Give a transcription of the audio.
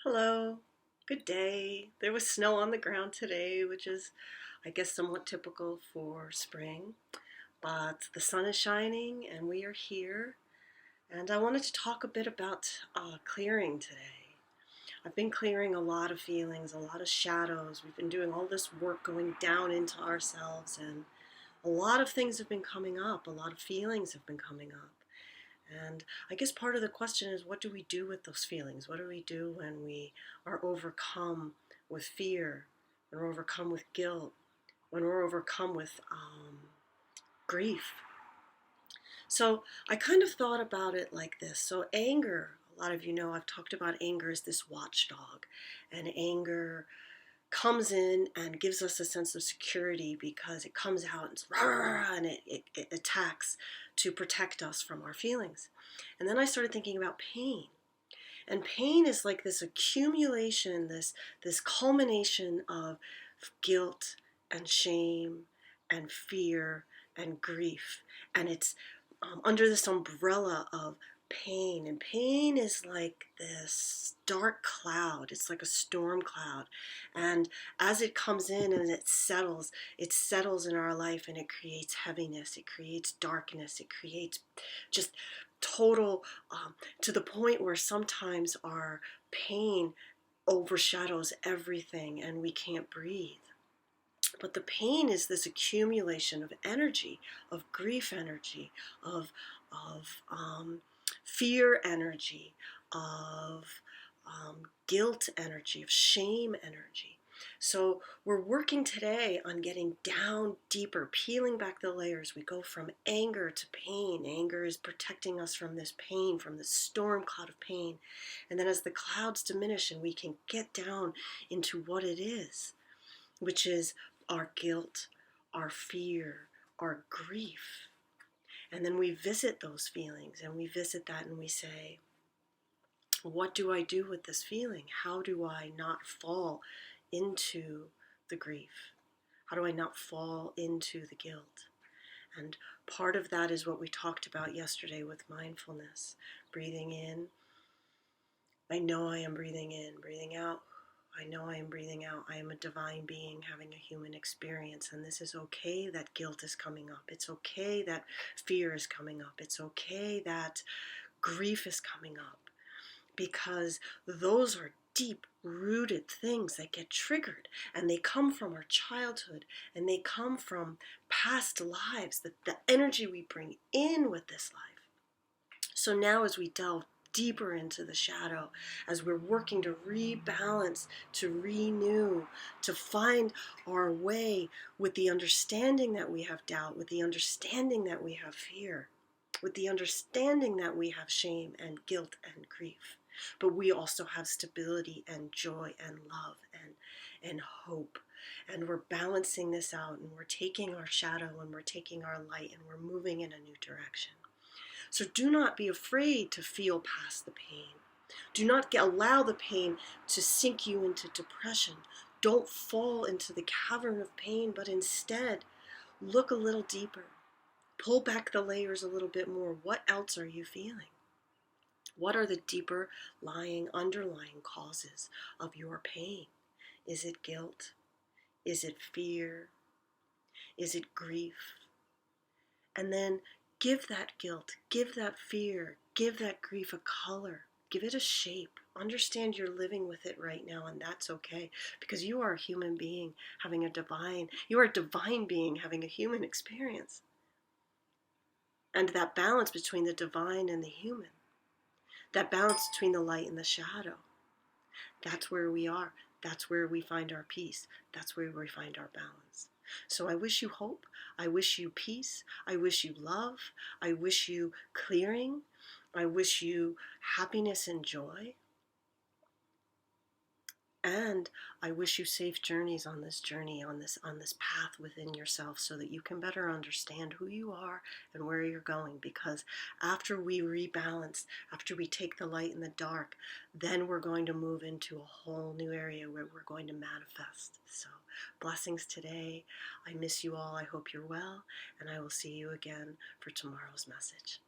Hello, good day. There was snow on the ground today, which is, I guess, somewhat typical for spring. But the sun is shining and we are here. And I wanted to talk a bit about clearing today. I've been clearing a lot of feelings, a lot of shadows. We've been doing all this work going down into ourselves, and a lot of things have been coming up, a lot of feelings have been coming up. And I guess part of the question is, what do we do with those feelings? What do we do when we are overcome with fear, when we're overcome with guilt, when we're overcome with grief? So I kind of thought about it like this. So anger, a lot of you know I've talked about anger as this watchdog, and anger comes in and gives us a sense of security because it comes out and, and it attacks to protect us from our feelings. And then I started thinking about pain. And pain is like this accumulation, this culmination of guilt and shame and fear and grief. And it's under this umbrella of pain. And pain is like this dark cloud. It's like a storm cloud. And as it comes in and it settles in our life, and it creates heaviness, it creates darkness, it creates just total, to the point where sometimes our pain overshadows everything and we can't breathe. But the pain is this accumulation of energy, of grief energy, of fear energy, of guilt energy, of shame energy. So we're working today on getting down deeper, peeling back the layers. We go from anger to pain. Anger is protecting us from this pain, from this storm cloud of pain. And then as the clouds diminish and we can get down into what it is, which is our guilt, our fear, our grief. And then we visit those feelings and we visit that and we say, what do I do with this feeling? How do I not fall into the grief? How do I not fall into the guilt? And part of that is what we talked about yesterday with mindfulness. Breathing in. I know I am breathing in. Breathing out. I know I am breathing out. I am a divine being having a human experience, and this is okay that guilt is coming up. It's okay that fear is coming up. It's okay that grief is coming up, because those are deep rooted things that get triggered, and they come from our childhood, and they come from past lives, the energy we bring in with this life. So now as we delve deeper into the shadow, as we're working to rebalance, to renew, to find our way with the understanding that we have doubt, with the understanding that we have fear, with the understanding that we have shame and guilt and grief, but we also have stability and joy and love and hope. And we're balancing this out, and we're taking our shadow and we're taking our light, and we're moving in a new direction. So do not be afraid to feel past the pain. Do not allow the pain to sink you into depression. Don't fall into the cavern of pain, but instead look a little deeper. Pull back the layers a little bit more. What else are you feeling? What are the deeper underlying causes of your pain? Is it guilt? Is it fear? Is it grief? And then give that guilt, give that fear, give that grief a color, give it a shape. Understand you're living with it right now, and that's okay, because you are a human being you are a divine being having a human experience. And that balance between the divine and the human, that balance between the light and the shadow, that's where we are. That's where we find our peace. That's where we find our balance. So I wish you hope. I wish you peace. I wish you love. I wish you clearing. I wish you happiness and joy. And I wish you safe journeys on this journey, on this path within yourself, so that you can better understand who you are and where you're going. Because after we rebalance, after we take the light and the dark, then we're going to move into a whole new area where we're going to manifest. So blessings today. I miss you all. I hope you're well, and I will see you again for tomorrow's message.